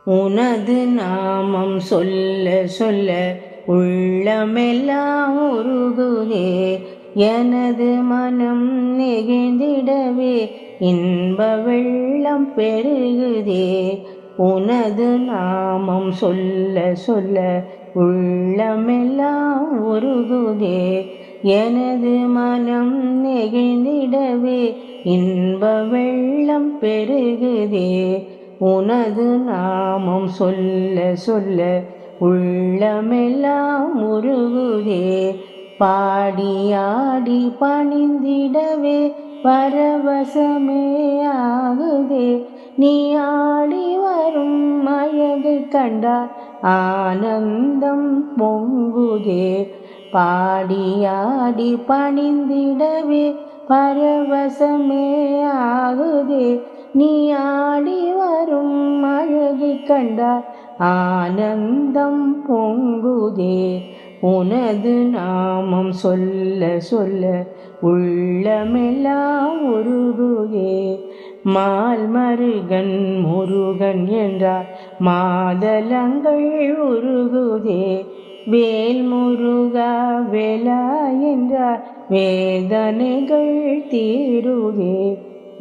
உனது நாமம் சொல்ல சொல்ல உள்ளமெல்லாம் உருகுதே. எனது மனம் நெகிழ்ந்திடவே இன்ப வெள்ளம் பெருகுதே. உனது நாமம் சொல்ல சொல்ல உள்ளமெல்லாம் உருகுதே. எனது மனம் நெகிழ்ந்திடவே இன்ப வெள்ளம் பெருகுதே. உனது நாமம் சொல்ல சொல்ல உள்ளமெல்லாம் உருகுதே. பாடியாடி பணிந்திடவே பரவசமே ஆகுதே. நீ ஆடி வரும் அழகை கண்டால் ஆனந்தம் பொங்குதே. பாடியாடி பணிந்திடவே பரவசமே ஆகுதே. நீ ஆடி வரும் அழகை கண்டால் ஆனந்தம் பொங்குதே. உனது நாமம் சொல்ல சொல்ல உள்ளமெல்லாம் உருகுதே. மால்மருகன் முருகன் என்றால் மாதளங்கள் உருகுதே. வேல் முருகா வேலா என்றால் வேதனைகள் தீருதே.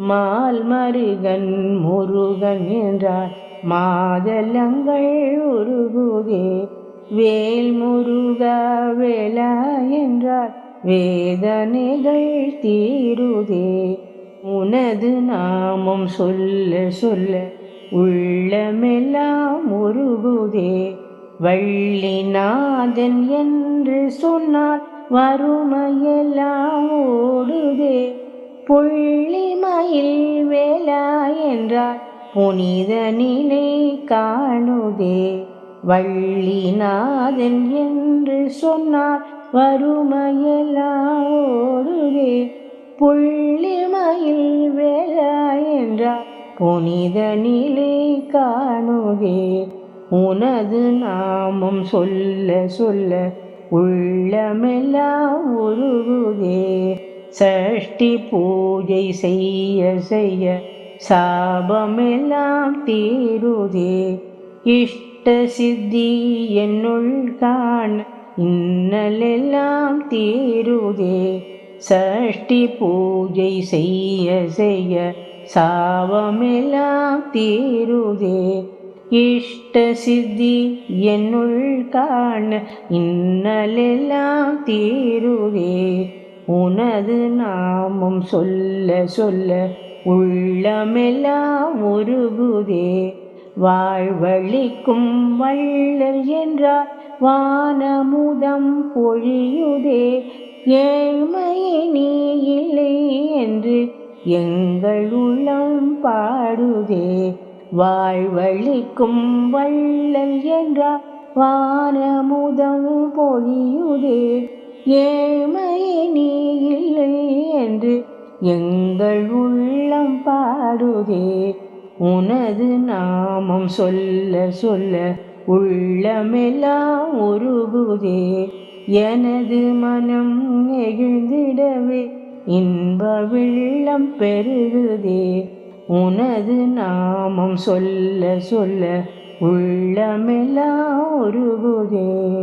மால்மருகன் முருகன் என்றால் மாதளங்கள் உருகுதே. வேல் முருகா வேலா என்றால் வேதனைகள் தீருதே. உனது நாமம் சொல்ல சொல்ல உள்ளமெல்லாம் உருகுதே. வள்ளிநாதன் என்று சொன்னால் வறுமையெல்லாம் ஓடுதே. புள்ளிமயில் வேலா என்றால் புனித நிலை காணுதே. வள்ளிநாதன் என்று சொன்னால் வறுமையெல்லாம் ஓடுதே. புள்ளிமயில் வேலா என்றால் புனித நிலை காணுதே. உனது நாமம் சொல்ல சொல்ல உள்ளமெல்லாம் உருகுதே. சஷ்டி பூஜை செய்ய செய்ய சாபமெல்லாம் தீருதே. இஷ்ட சித்தி என்னுள் காண இன்னலெல்லாம் தீருதே. சஷ்டி பூஜை செய்ய செய்ய சாபமெல்லாம் தீருதே. இஷ்ட சித்தி என்னுள் காண இன்னலெல்லாம் தீருதே. உனது நாமம் சொல்ல சொல்ல உள்ளமெல்லாம் உருகுதே. வாழ்வழிக்கும் வள்ளல் என்றால் வானமுதம் பொழியுதே. ஏழ்மையே நீ இல்லை என்று எங்கள் உள்ளம் பாடுதே. வாழ்வழிக்கும் வள்ளல் என்றால் வானமுதம் பொழியுதே. ஏழ்மையே நீ இல்லை என்று எங்கள் உள்ளம் பாடுதே. உனது நாமம் சொல்ல சொல்ல உள்ளமெல்லாம் உருகுதே. எனது மனம் நெகிழ்ந்திடவே இன்ப வெள்ளம் பெருகுதே. உனது நாமம் சொல்ல சொல்ல உள்ளமெல்லாம் உருகுதே.